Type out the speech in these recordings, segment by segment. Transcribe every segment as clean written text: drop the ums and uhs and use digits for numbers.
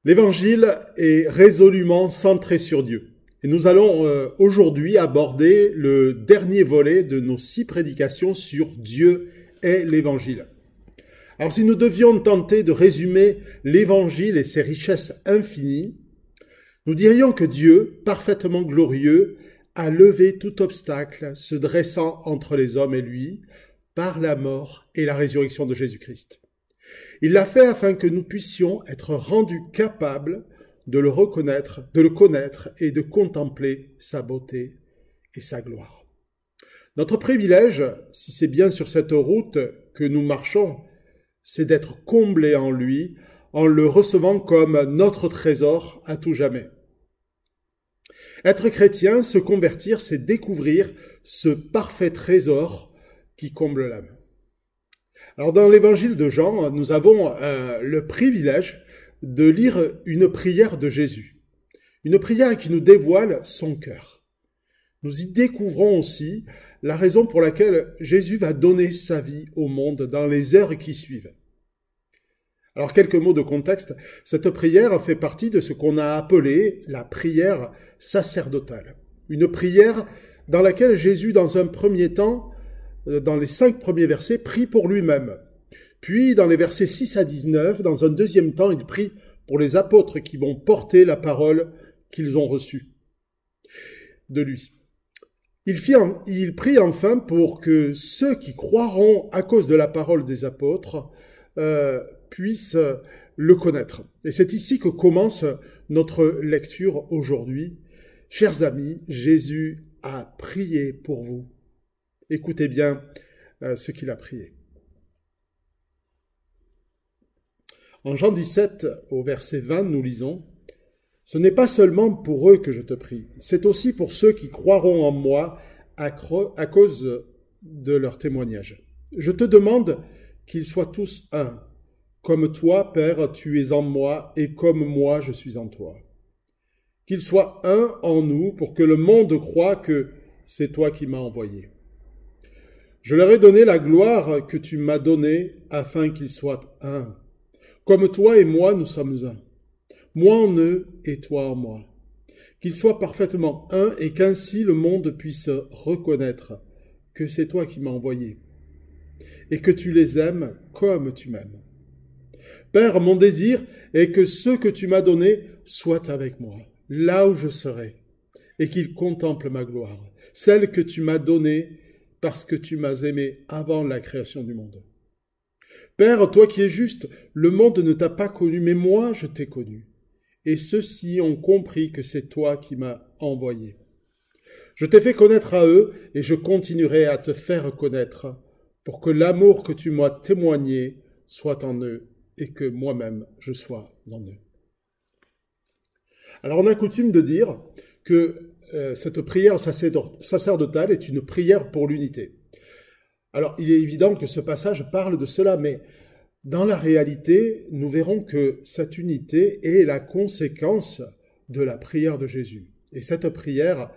L'Évangile est résolument centré sur Dieu. Et nous allons aujourd'hui aborder le dernier volet de nos 6 prédications sur Dieu et l'Évangile. Alors si nous devions tenter de résumer l'Évangile et ses richesses infinies, nous dirions que Dieu, parfaitement glorieux, a levé tout obstacle se dressant entre les hommes et lui par la mort et la résurrection de Jésus-Christ. Il l'a fait afin que nous puissions être rendus capables de le reconnaître, de le connaître et de contempler sa beauté et sa gloire. Notre privilège, si c'est bien sur cette route que nous marchons, c'est d'être comblés en lui, en le recevant comme notre trésor à tout jamais. Être chrétien, se convertir, c'est découvrir ce parfait trésor qui comble l'âme. Alors dans l'évangile de Jean, nous avons le privilège de lire une prière de Jésus. Une prière qui nous dévoile son cœur. Nous y découvrons aussi la raison pour laquelle Jésus va donner sa vie au monde dans les heures qui suivent. Alors quelques mots de contexte, cette prière fait partie de ce qu'on a appelé la prière sacerdotale. Une prière dans laquelle Jésus, dans un premier temps, dans les 5 premiers versets, prie pour lui-même. Puis, dans les versets 6 à 19, dans un deuxième temps, il prie pour les apôtres qui vont porter la parole qu'ils ont reçue de lui. Il prie enfin pour que ceux qui croiront à cause de la parole des apôtres puissent le connaître. Et c'est ici que commence notre lecture aujourd'hui. Chers amis, Jésus a prié pour vous. Écoutez bien ce qu'il a prié. En Jean 17, au verset 20, nous lisons « Ce n'est pas seulement pour eux que je te prie, c'est aussi pour ceux qui croiront en moi à cause de leur témoignage. Je te demande qu'ils soient tous un, comme toi, Père, tu es en moi, et comme moi, je suis en toi. Qu'ils soient un en nous pour que le monde croie que c'est toi qui m'as envoyé. Je leur ai donné la gloire que tu m'as donnée afin qu'ils soient un. Comme toi et moi, nous sommes un. Moi en eux et toi en moi. Qu'ils soient parfaitement un et qu'ainsi le monde puisse reconnaître que c'est toi qui m'as envoyé et que tu les aimes comme tu m'aimes. Père, mon désir est que ceux que tu m'as donnés soient avec moi, là où je serai, et qu'ils contemplent ma gloire, celle que tu m'as donnée parce que tu m'as aimé avant la création du monde. Père, toi qui es juste, le monde ne t'a pas connu, mais moi je t'ai connu. Et ceux-ci ont compris que c'est toi qui m'as envoyé. Je t'ai fait connaître à eux et je continuerai à te faire connaître pour que l'amour que tu m'as témoigné soit en eux et que moi-même je sois en eux. Alors on a coutume de dire que cette prière sacerdotale est une prière pour l'unité. Alors, il est évident que ce passage parle de cela, mais dans la réalité, nous verrons que cette unité est la conséquence de la prière de Jésus. Et cette prière,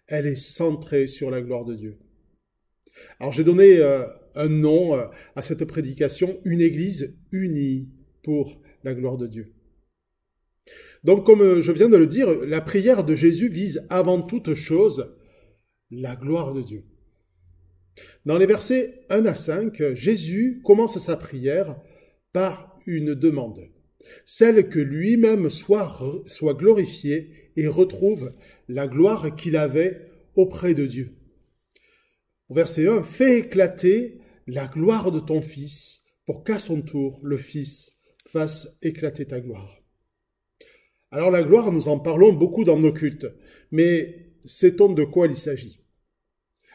elle est centrée sur la gloire de Dieu. Alors, j'ai donné un nom à cette prédication, une église unie pour la gloire de Dieu. Donc, comme je viens de le dire, la prière de Jésus vise avant toute chose la gloire de Dieu. Dans les versets 1 à 5, Jésus commence sa prière par une demande, celle que lui-même soit glorifié et retrouve la gloire qu'il avait auprès de Dieu. Au verset 1, « Fais éclater la gloire de ton Fils, pour qu'à son tour, le Fils fasse éclater ta gloire. » Alors la gloire, nous en parlons beaucoup dans nos cultes, mais sait-on de quoi il s'agit?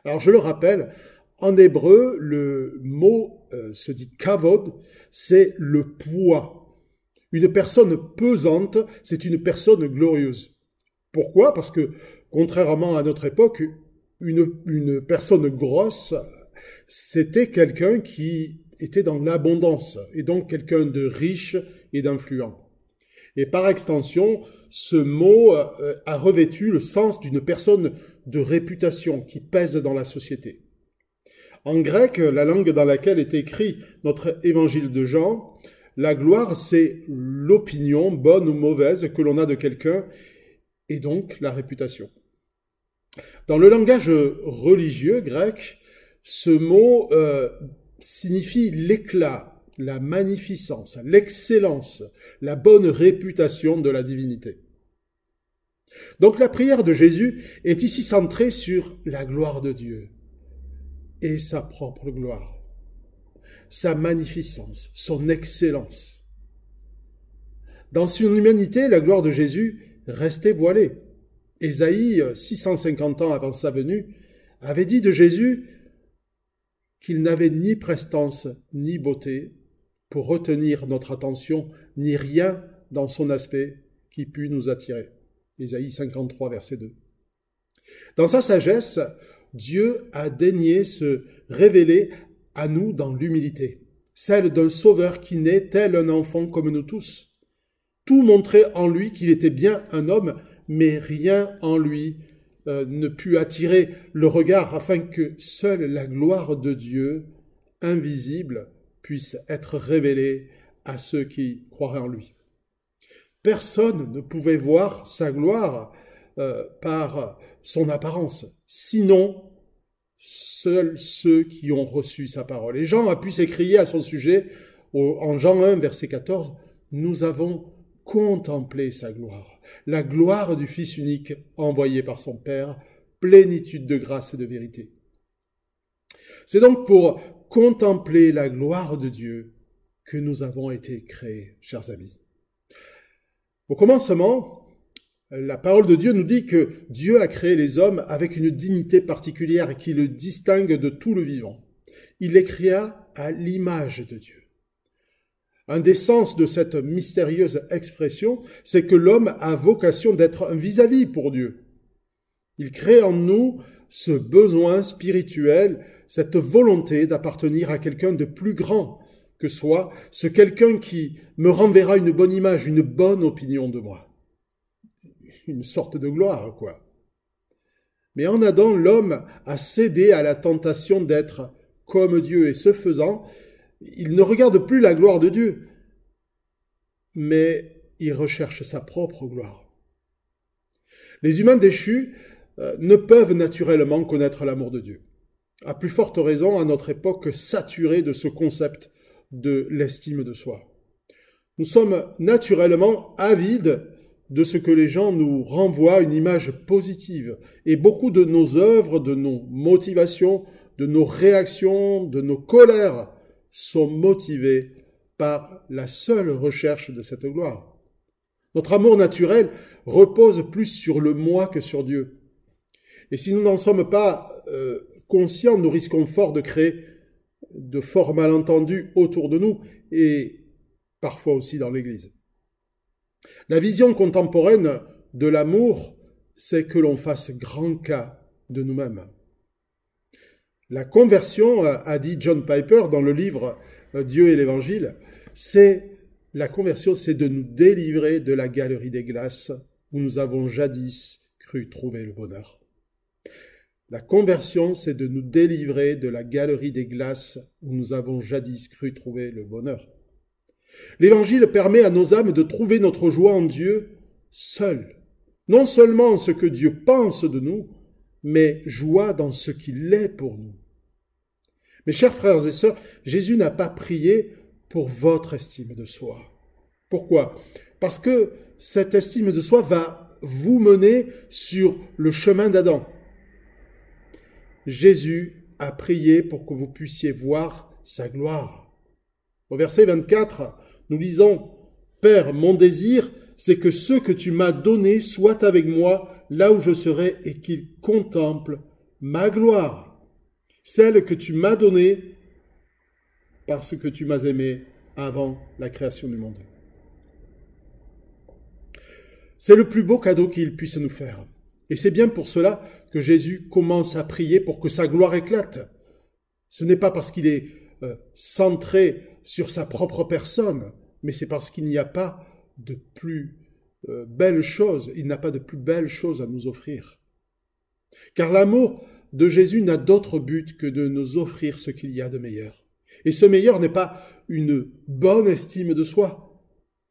Alors je le rappelle, en hébreu, le mot se dit kavod, c'est le poids. Une personne pesante, c'est une personne glorieuse. Pourquoi? Parce que, contrairement à notre époque, une personne grosse, c'était quelqu'un qui était dans l'abondance, et donc quelqu'un de riche et d'influent. Et par extension, ce mot a revêtu le sens d'une personne de réputation qui pèse dans la société. En grec, la langue dans laquelle est écrit notre évangile de Jean, La gloire, c'est l'opinion, bonne ou mauvaise, que l'on a de quelqu'un, et donc la réputation. Dans le langage religieux grec, ce mot signifie l'éclat, la magnificence, l'excellence, la bonne réputation de la divinité. Donc la prière de Jésus est ici centrée sur la gloire de Dieu et sa propre gloire, sa magnificence, son excellence. Dans son humanité, la gloire de Jésus restait voilée. Ésaïe, 650 ans avant sa venue, avait dit de Jésus qu'il n'avait ni prestance ni beauté pour retenir notre attention, ni rien dans son aspect qui pût nous attirer. Ésaïe 53, verset 2. Dans sa sagesse, Dieu a daigné se révéler à nous dans l'humilité, celle d'un sauveur qui naît tel un enfant comme nous tous. Tout montrait en lui qu'il était bien un homme, mais rien en lui ne put attirer le regard afin que seule la gloire de Dieu, invisible, puisse être révélée à ceux qui croiraient en lui. Personne ne pouvait voir sa gloire par son apparence, sinon seuls ceux qui ont reçu sa parole. Et Jean a pu s'écrier à son sujet, en Jean 1, verset 14, « Nous avons contemplé sa gloire, la gloire du Fils unique envoyé par son Père, plénitude de grâce et de vérité. » C'est donc pour contempler la gloire de Dieu que nous avons été créés, chers amis. Au commencement, la parole de Dieu nous dit que Dieu a créé les hommes avec une dignité particulière qui le distingue de tout le vivant. Il les créa à l'image de Dieu. Un des sens de cette mystérieuse expression, c'est que l'homme a vocation d'être un vis-à-vis pour Dieu. Il crée en nous ce besoin spirituel, cette volonté d'appartenir à quelqu'un de plus grand que soi, ce quelqu'un qui me renverra une bonne image, une bonne opinion de moi. Une sorte de gloire, quoi. Mais en Adam, l'homme a cédé à la tentation d'être comme Dieu, et ce faisant, il ne regarde plus la gloire de Dieu, mais il recherche sa propre gloire. Les humains déchus ne peuvent naturellement connaître l'amour de Dieu. À plus forte raison, à notre époque saturée de ce concept de l'estime de soi. Nous sommes naturellement avides de ce que les gens nous renvoient une image positive. Et beaucoup de nos œuvres, de nos motivations, de nos réactions, de nos colères sont motivées par la seule recherche de cette gloire. Notre amour naturel repose plus sur le moi que sur Dieu. Et si nous n'en sommes pas conscients, nous risquons fort de créer de forts malentendus autour de nous et parfois aussi dans l'Église. La vision contemporaine de l'amour, c'est que l'on fasse grand cas de nous-mêmes. La conversion, a dit John Piper dans le livre Dieu et l'Évangile, la conversion, c'est de nous délivrer de la galerie des glaces où nous avons jadis cru trouver le bonheur. La conversion, c'est de nous délivrer de la galerie des glaces où nous avons jadis cru trouver le bonheur. L'Évangile permet à nos âmes de trouver notre joie en Dieu seul, non seulement en ce que Dieu pense de nous, mais joie dans ce qu'il est pour nous. Mes chers frères et sœurs, Jésus n'a pas prié pour votre estime de soi. Pourquoi ? Parce que cette estime de soi va vous mener sur le chemin d'Adam. Jésus a prié pour que vous puissiez voir sa gloire. Au verset 24, nous lisons « Père, mon désir, c'est que ceux que tu m'as donnés soient avec moi là où je serai et qu'ils contemplent ma gloire, celle que tu m'as donnée parce que tu m'as aimé avant la création du monde. » C'est le plus beau cadeau qu'il puisse nous faire. Et c'est bien pour cela que Jésus commence à prier pour que sa gloire éclate. Ce n'est pas parce qu'il est centré sur sa propre personne, mais c'est parce qu'il n'y a pas de plus belle chose, il n'a pas de plus belle chose à nous offrir. Car l'amour de Jésus n'a d'autre but que de nous offrir ce qu'il y a de meilleur. Et ce meilleur n'est pas une bonne estime de soi,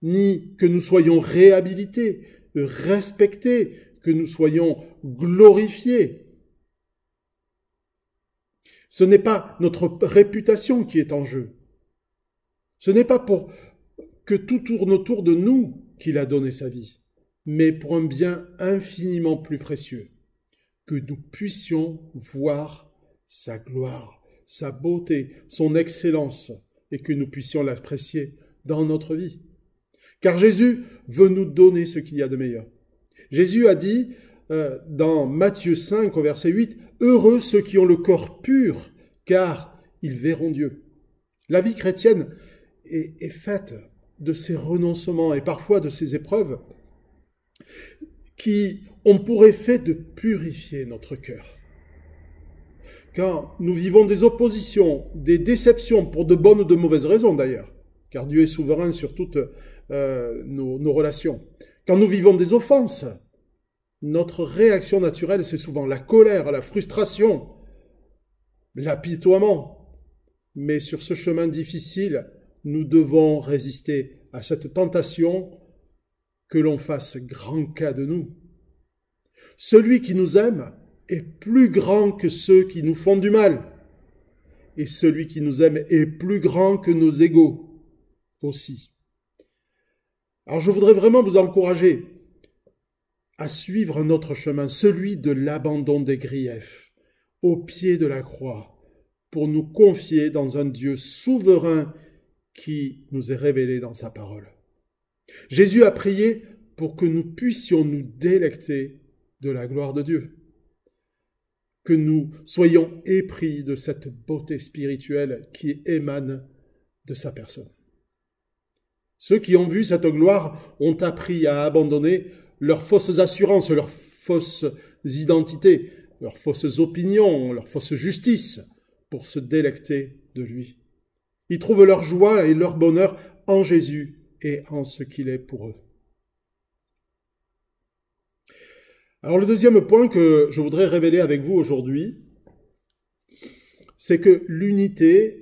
ni que nous soyons réhabilités, respectés, que nous soyons glorifiés. Ce n'est pas notre réputation qui est en jeu. Ce n'est pas pour que tout tourne autour de nous qu'il a donné sa vie, mais pour un bien infiniment plus précieux, que nous puissions voir sa gloire, sa beauté, son excellence, et que nous puissions l'apprécier dans notre vie. Car Jésus veut nous donner ce qu'il y a de meilleur. Jésus a dit dans Matthieu 5 au verset 8, « Heureux ceux qui ont le corps pur, car ils verront Dieu. » La vie chrétienne est faite de ces renoncements et parfois de ces épreuves qui ont pour effet de purifier notre cœur. Quand nous vivons des oppositions, des déceptions, pour de bonnes ou de mauvaises raisons d'ailleurs, car Dieu est souverain sur toutes nos relations. Quand nous vivons des offenses, notre réaction naturelle, c'est souvent la colère, la frustration, l'apitoiement. Mais sur ce chemin difficile, nous devons résister à cette tentation que l'on fasse grand cas de nous. Celui qui nous aime est plus grand que ceux qui nous font du mal. Et celui qui nous aime est plus grand que nos égaux aussi. Alors je voudrais vraiment vous encourager à suivre notre chemin, celui de l'abandon des griefs, au pied de la croix, pour nous confier dans un Dieu souverain qui nous est révélé dans sa parole. Jésus a prié pour que nous puissions nous délecter de la gloire de Dieu, que nous soyons épris de cette beauté spirituelle qui émane de sa personne. Ceux qui ont vu cette gloire ont appris à abandonner leurs fausses assurances, leurs fausses identités, leurs fausses opinions, leurs fausses justices, pour se délecter de lui. Ils trouvent leur joie et leur bonheur en Jésus et en ce qu'il est pour eux. Alors le deuxième point que je voudrais révéler avec vous aujourd'hui, c'est que l'unité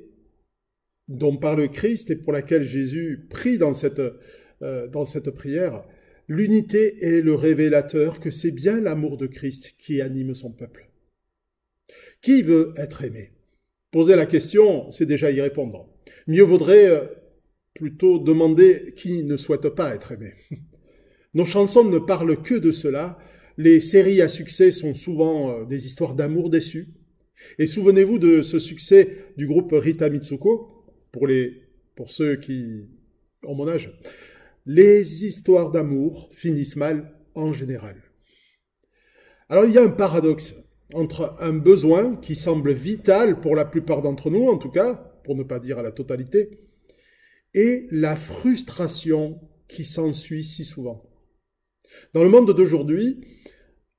dont parle Christ et pour laquelle Jésus prie dans cette prière, l'unité est le révélateur que c'est bien l'amour de Christ qui anime son peuple. Qui veut être aimé? Poser la question, c'est déjà y répondre. Mieux vaudrait plutôt demander qui ne souhaite pas être aimé. Nos chansons ne parlent que de cela. Les séries à succès sont souvent des histoires d'amour déçus. Et souvenez-vous de ce succès du groupe Rita Mitsuko, pour ceux qui ont mon âge. Les histoires d'amour finissent mal en général. Alors il y a un paradoxe entre un besoin qui semble vital pour la plupart d'entre nous, en tout cas, pour ne pas dire à la totalité, et la frustration qui s'ensuit si souvent. Dans le monde d'aujourd'hui,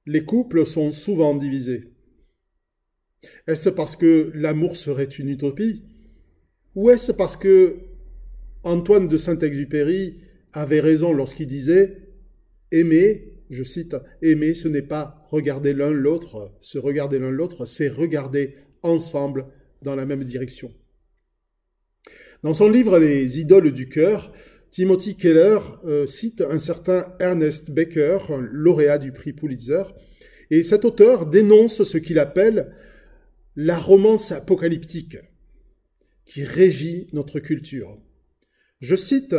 les couples sont souvent divisés. Est-ce parce que l'amour serait une utopie? Ou est-ce parce que Antoine de Saint-Exupéry avait raison lorsqu'il disait « Aimer », je cite, « aimer, ce n'est pas regarder l'un l'autre, se regarder l'un l'autre, c'est regarder ensemble dans la même direction ». Dans son livre « Les idoles du cœur », Timothy Keller cite un certain Ernest Becker, lauréat du prix Pulitzer, et cet auteur dénonce ce qu'il appelle la romance apocalyptique qui régit notre culture. Je cite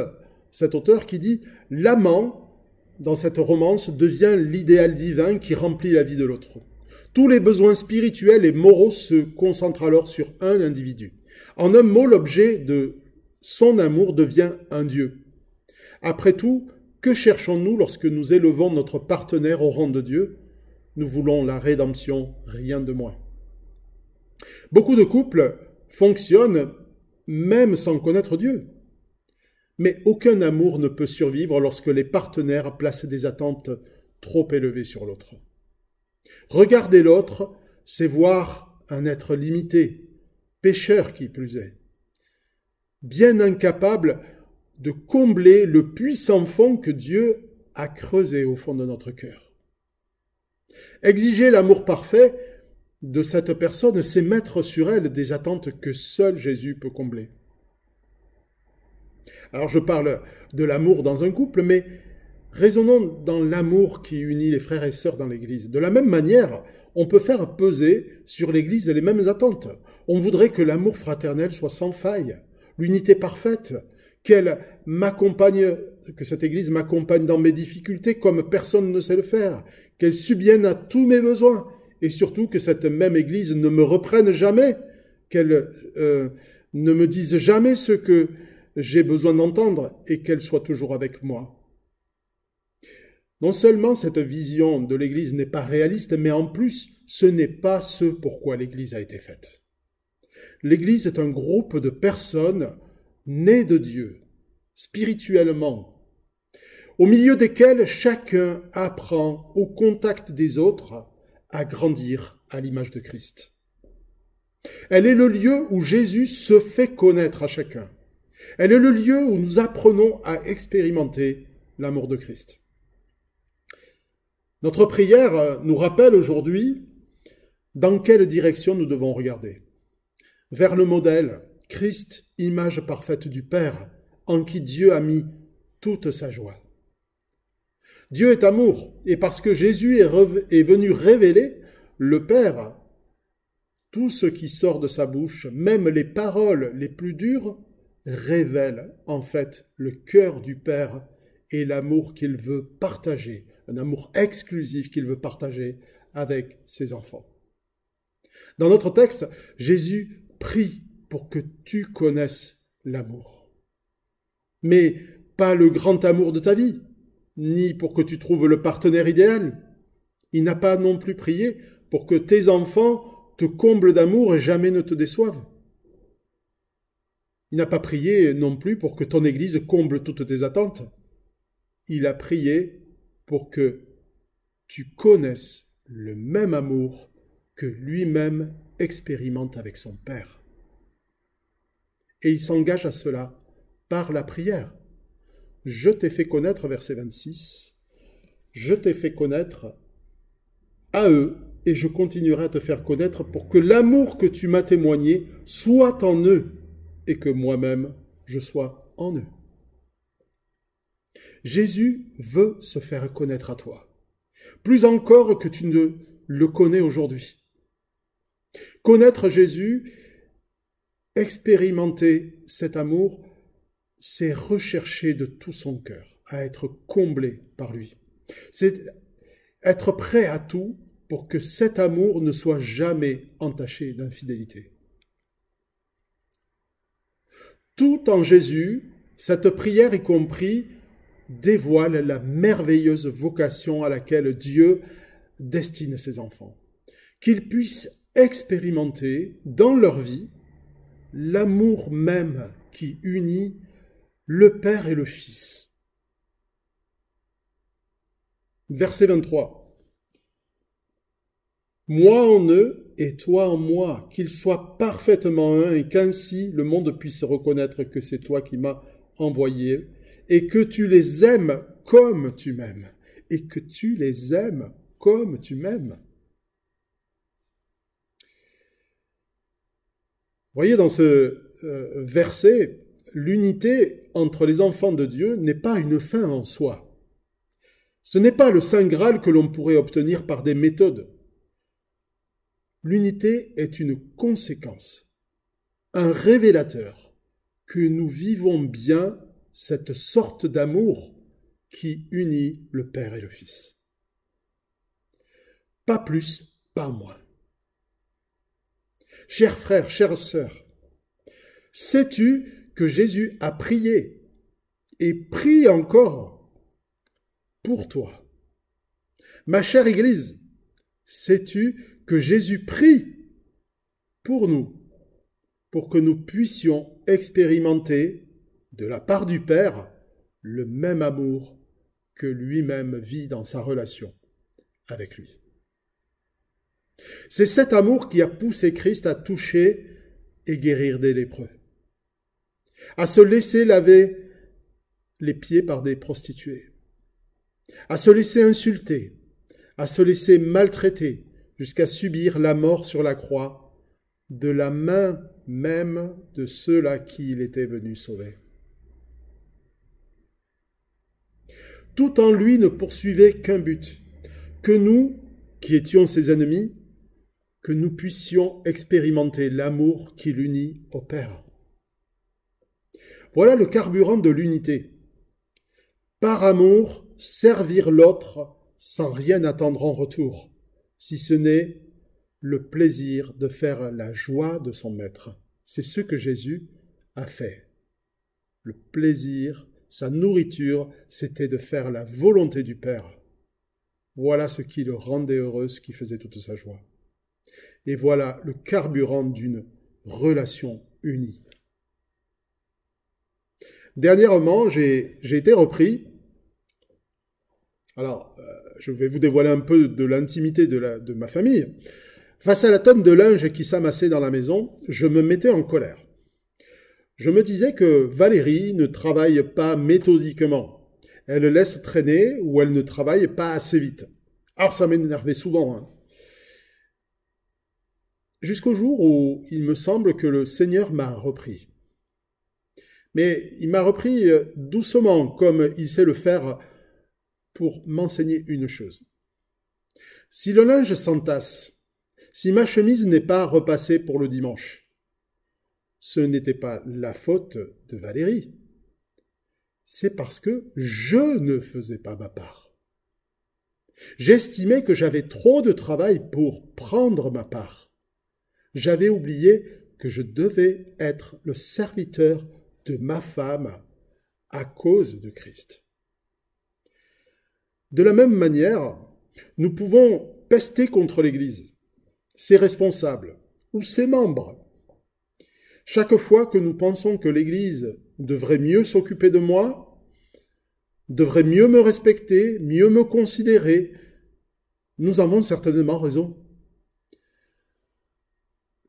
cet auteur qui dit « L'amant, dans cette romance, devient l'idéal divin qui remplit la vie de l'autre. Tous les besoins spirituels et moraux se concentrent alors sur un individu. En un mot, l'objet de son amour devient un Dieu. Après tout, que cherchons-nous lorsque nous élevons notre partenaire au rang de Dieu? Nous voulons la rédemption, rien de moins. » Beaucoup de couples fonctionnent même sans connaître Dieu. Mais aucun amour ne peut survivre lorsque les partenaires placent des attentes trop élevées sur l'autre. Regarder l'autre, c'est voir un être limité, pécheur qui plus est, bien incapable de combler le puissant fond que Dieu a creusé au fond de notre cœur. Exiger l'amour parfait de cette personne, c'est mettre sur elle des attentes que seul Jésus peut combler. Alors je parle de l'amour dans un couple, mais raisonnons dans l'amour qui unit les frères et sœurs dans l'Église. De la même manière, on peut faire peser sur l'Église les mêmes attentes. On voudrait que l'amour fraternel soit sans faille, l'unité parfaite, que cette Église m'accompagne dans mes difficultés comme personne ne sait le faire, qu'elle subvienne à tous mes besoins, et surtout que cette même Église ne me reprenne jamais, qu'elle ne me dise jamais ce que j'ai besoin d'entendre et qu'elle soit toujours avec moi. Non seulement cette vision de l'Église n'est pas réaliste, mais en plus, ce n'est pas ce pourquoi l'Église a été faite. L'Église est un groupe de personnes nées de Dieu, spirituellement, au milieu desquelles chacun apprend au contact des autres à grandir à l'image de Christ. Elle est le lieu où Jésus se fait connaître à chacun. Elle est le lieu où nous apprenons à expérimenter l'amour de Christ. Notre prière nous rappelle aujourd'hui dans quelle direction nous devons regarder. Vers le modèle, Christ, image parfaite du Père, en qui Dieu a mis toute sa joie. Dieu est amour, et parce que Jésus est venu révéler le Père, tout ce qui sort de sa bouche, même les paroles les plus dures, révèlent en fait le cœur du Père et l'amour qu'il veut partager, un amour exclusif qu'il veut partager avec ses enfants. Dans notre texte, Jésus prie pour que tu connaisses l'amour. Mais pas le grand amour de ta vie, ni pour que tu trouves le partenaire idéal. Il n'a pas non plus prié pour que tes enfants te comblent d'amour et jamais ne te déçoivent. Il n'a pas prié non plus pour que ton Église comble toutes tes attentes. Il a prié pour que tu connaisses le même amour que lui-même expérimente avec son Père. Et il s'engage à cela par la prière. Je t'ai fait connaître, verset 26, je t'ai fait connaître à eux et je continuerai à te faire connaître pour que l'amour que tu m'as témoigné soit en eux et que moi-même je sois en eux. Jésus veut se faire connaître à toi, plus encore que tu ne le connais aujourd'hui. Connaître Jésus, expérimenter cet amour, c'est rechercher de tout son cœur à être comblé par lui. C'est être prêt à tout pour que cet amour ne soit jamais entaché d'infidélité. Tout en Jésus, cette prière y compris, dévoile la merveilleuse vocation à laquelle Dieu destine ses enfants. Qu'ils puissent expérimenter dans leur vie l'amour même qui unit le Père et le Fils. Verset 23. Moi en eux et toi en moi, qu'ils soient parfaitement un et qu'ainsi le monde puisse reconnaître que c'est toi qui m'as envoyé et que tu les aimes comme tu m'aimes. Et que tu les aimes comme tu m'aimes. Voyez, dans ce verset, l'unité entre les enfants de Dieu n'est pas une fin en soi. Ce n'est pas le Saint Graal que l'on pourrait obtenir par des méthodes. L'unité est une conséquence, un révélateur que nous vivons bien cette sorte d'amour qui unit le Père et le Fils. Pas plus, pas moins. Chers frères, chères sœurs, sais-tu que Jésus a prié et prie encore pour toi? Ma chère Église, sais-tu que Jésus prie pour nous, pour que nous puissions expérimenter de la part du Père le même amour que lui-même vit dans sa relation avec lui. C'est cet amour qui a poussé Christ à toucher et guérir des lépreux, à se laisser laver les pieds par des prostituées, à se laisser insulter, à se laisser maltraiter, jusqu'à subir la mort sur la croix de la main même de ceux à qui il était venu sauver. Tout en lui ne poursuivait qu'un but, que nous, qui étions ses ennemis, que nous puissions expérimenter l'amour qui l'unit au Père. Voilà le carburant de l'unité. Par amour, servir l'autre sans rien attendre en retour, si ce n'est le plaisir de faire la joie de son maître. C'est ce que Jésus a fait. Le plaisir, sa nourriture, c'était de faire la volonté du Père. Voilà ce qui le rendait heureux, ce qui faisait toute sa joie. Et voilà le carburant d'une relation unie. Dernièrement, j'ai été repris. Alors, je vais vous dévoiler un peu de l'intimité de ma famille. Face à la tonne de linge qui s'amassait dans la maison, je me mettais en colère. Je me disais que Valérie ne travaille pas méthodiquement. Elle laisse traîner ou elle ne travaille pas assez vite. Alors ça m'énervait souvent. Hein. Jusqu'au jour où il me semble que le Seigneur m'a repris. Mais il m'a repris doucement, comme il sait le faire, pour m'enseigner une chose. Si le linge s'entasse, si ma chemise n'est pas repassée pour le dimanche, ce n'était pas la faute de Valérie. C'est parce que je ne faisais pas ma part. J'estimais que j'avais trop de travail pour prendre ma part. J'avais oublié que je devais être le serviteur de ma femme à cause de Christ. De la même manière, nous pouvons pester contre l'Église, ses responsables ou ses membres. Chaque fois que nous pensons que l'Église devrait mieux s'occuper de moi, devrait mieux me respecter, mieux me considérer, nous avons certainement raison.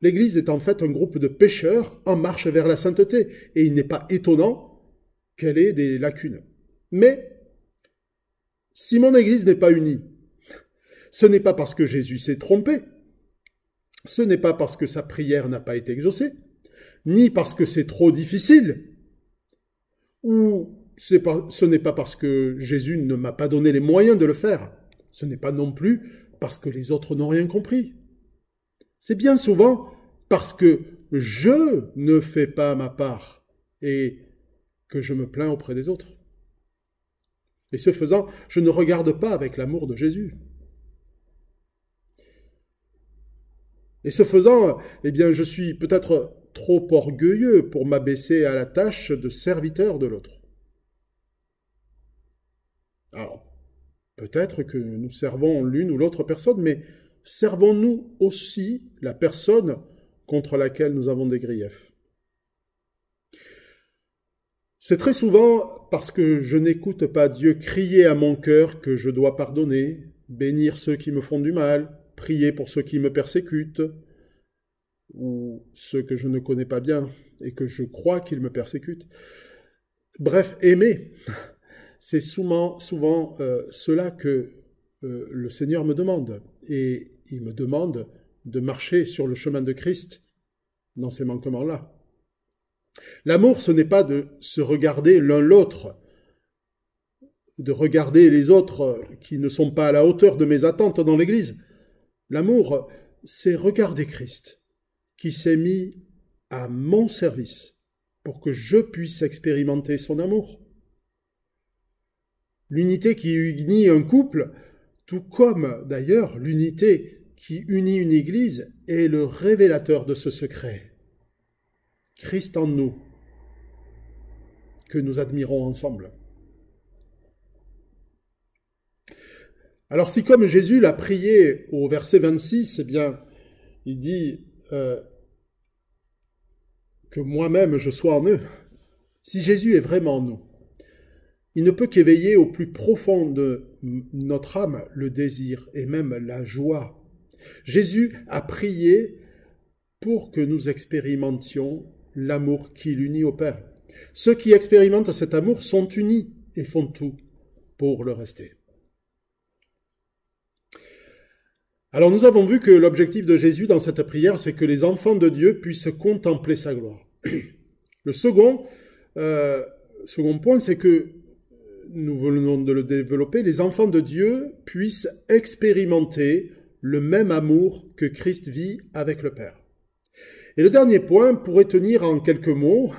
L'Église est en fait un groupe de pécheurs en marche vers la sainteté, et il n'est pas étonnant qu'elle ait des lacunes. Mais si mon Église n'est pas unie, ce n'est pas parce que Jésus s'est trompé, ce n'est pas parce que sa prière n'a pas été exaucée, ni parce que c'est trop difficile, ou ce n'est pas parce que Jésus ne m'a pas donné les moyens de le faire, ce n'est pas non plus parce que les autres n'ont rien compris. C'est bien souvent parce que je ne fais pas ma part et que je me plains auprès des autres. Et ce faisant, je ne regarde pas avec l'amour de Jésus. Et ce faisant, eh bien, je suis peut-être trop orgueilleux pour m'abaisser à la tâche de serviteur de l'autre. Alors, peut-être que nous servons l'une ou l'autre personne, mais servons-nous aussi la personne contre laquelle nous avons des griefs? C'est très souvent parce que je n'écoute pas Dieu crier à mon cœur que je dois pardonner, bénir ceux qui me font du mal, prier pour ceux qui me persécutent, ou ceux que je ne connais pas bien et que je crois qu'ils me persécutent. Bref, aimer, c'est souvent cela que le Seigneur me demande. Et il me demande de marcher sur le chemin de Christ dans ces manquements-là. L'amour, ce n'est pas de se regarder l'un l'autre, de regarder les autres qui ne sont pas à la hauteur de mes attentes dans l'Église. L'amour, c'est regarder Christ, qui s'est mis à mon service pour que je puisse expérimenter son amour. L'unité qui unit un couple, tout comme d'ailleurs l'unité qui unit une Église, est le révélateur de ce secret. Christ en nous, que nous admirons ensemble. Alors si comme Jésus l'a prié au verset 26, eh bien, il dit que moi-même je sois en eux. Si Jésus est vraiment en nous, il ne peut qu'éveiller au plus profond de notre âme le désir et même la joie. Jésus a prié pour que nous expérimentions l'amour qui l'unit au Père. Ceux qui expérimentent cet amour sont unis et font tout pour le rester. Alors nous avons vu que l'objectif de Jésus dans cette prière, c'est que les enfants de Dieu puissent contempler sa gloire. Le second point, c'est que, nous venons de le développer, les enfants de Dieu puissent expérimenter le même amour que Christ vit avec le Père. Et le dernier point pourrait tenir en quelques mots.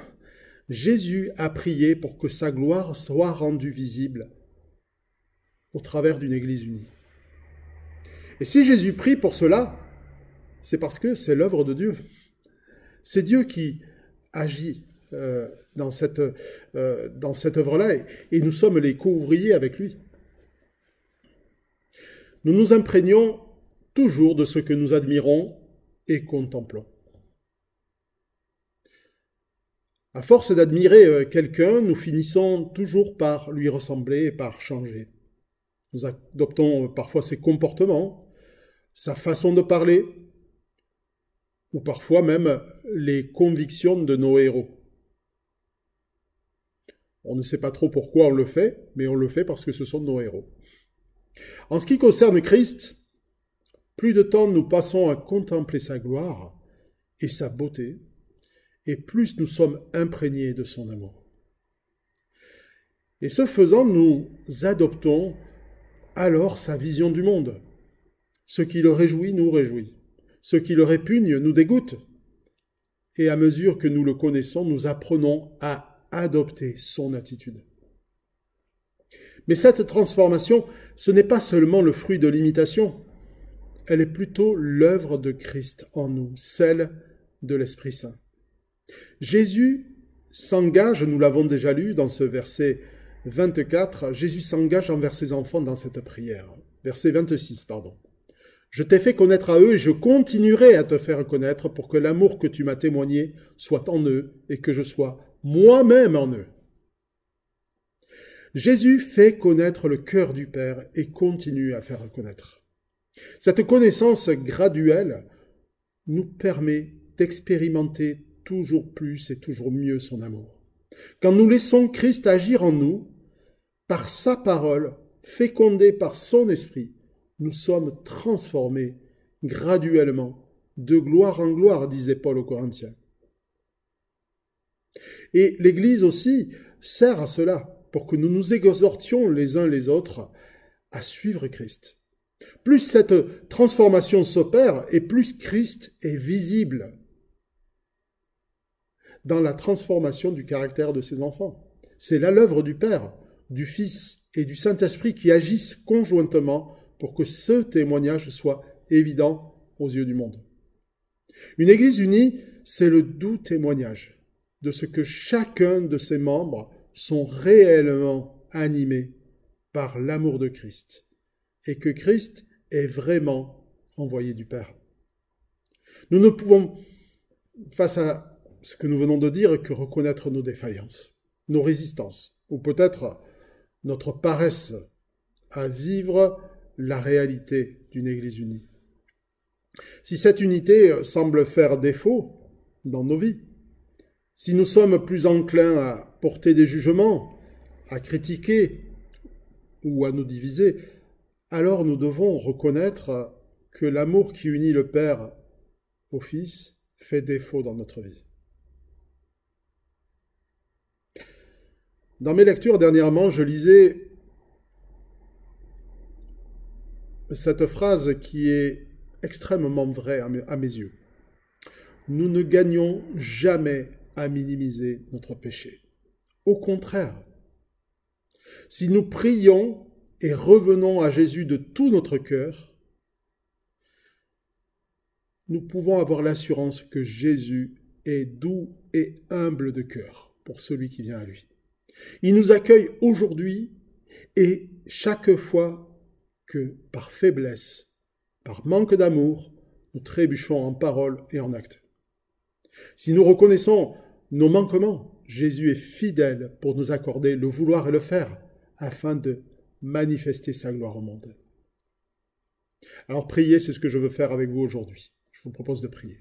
Jésus a prié pour que sa gloire soit rendue visible au travers d'une Église unie. Et si Jésus prie pour cela, c'est parce que c'est l'œuvre de Dieu. C'est Dieu qui agit dans cette œuvre-là, et nous sommes les co-ouvriers avec lui. Nous nous imprégnons toujours de ce que nous admirons et contemplons. À force d'admirer quelqu'un, nous finissons toujours par lui ressembler et par changer. Nous adoptons parfois ses comportements, sa façon de parler, ou parfois même les convictions de nos héros. On ne sait pas trop pourquoi on le fait, mais on le fait parce que ce sont nos héros. En ce qui concerne Christ, plus de temps nous passons à contempler sa gloire et sa beauté, et plus nous sommes imprégnés de son amour. Et ce faisant, nous adoptons alors sa vision du monde. Ce qui le réjouit nous réjouit. Ce qui le répugne nous dégoûte. Et à mesure que nous le connaissons, nous apprenons à adopter son attitude. Mais cette transformation, ce n'est pas seulement le fruit de l'imitation, elle est plutôt l'œuvre de Christ en nous, celle de l'Esprit Saint. Jésus s'engage, nous l'avons déjà lu dans ce verset 24, Jésus s'engage envers ses enfants dans cette prière. Verset 26, pardon. Je t'ai fait connaître à eux et je continuerai à te faire connaître pour que l'amour que tu m'as témoigné soit en eux et que je sois moi-même en eux. Jésus fait connaître le cœur du Père et continue à faire connaître. Cette connaissance graduelle nous permet d'expérimenter toujours plus et toujours mieux son amour. Quand nous laissons Christ agir en nous, par sa parole, fécondés par son esprit, nous sommes transformés graduellement, de gloire en gloire, disait Paul aux Corinthiens. Et l'Église aussi sert à cela, pour que nous nous exhortions les uns les autres à suivre Christ. Plus cette transformation s'opère, et plus Christ est visible dans la transformation du caractère de ses enfants. C'est là l'œuvre du Père, du Fils et du Saint-Esprit qui agissent conjointement pour que ce témoignage soit évident aux yeux du monde. Une Église unie, c'est le doux témoignage de ce que chacun de ses membres sont réellement animés par l'amour de Christ et que Christ est vraiment envoyé du Père. Nous ne pouvons, face à ce que nous venons de dire, que reconnaître nos défaillances, nos résistances, ou peut-être notre paresse à vivre la réalité d'une Église unie. Si cette unité semble faire défaut dans nos vies, si nous sommes plus enclins à porter des jugements, à critiquer ou à nous diviser, alors nous devons reconnaître que l'amour qui unit le Père au Fils fait défaut dans notre vie. Dans mes lectures dernièrement, je lisais cette phrase qui est extrêmement vraie à mes yeux. Nous ne gagnons jamais à minimiser notre péché. Au contraire, si nous prions et revenons à Jésus de tout notre cœur, nous pouvons avoir l'assurance que Jésus est doux et humble de cœur pour celui qui vient à lui. Il nous accueille aujourd'hui et chaque fois que, par faiblesse, par manque d'amour, nous trébuchons en parole et en acte. Si nous reconnaissons nos manquements, Jésus est fidèle pour nous accorder le vouloir et le faire, afin de manifester sa gloire au monde. Alors priez, c'est ce que je veux faire avec vous aujourd'hui. Je vous propose de prier.